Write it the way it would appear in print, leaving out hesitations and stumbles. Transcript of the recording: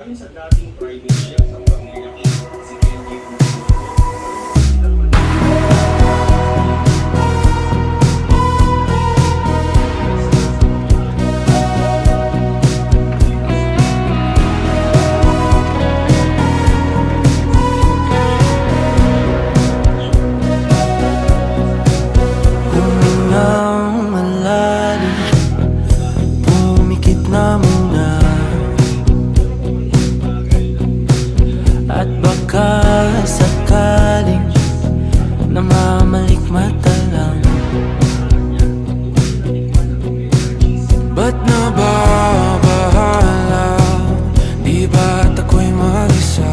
Ayon sa dating Prime Minister ng pamilya si Kenji Humingang malalim, pumikit na muna, at baka sakaling namamalikmata lang. Ba't nababahala? Di ba't ako'y mag-isa?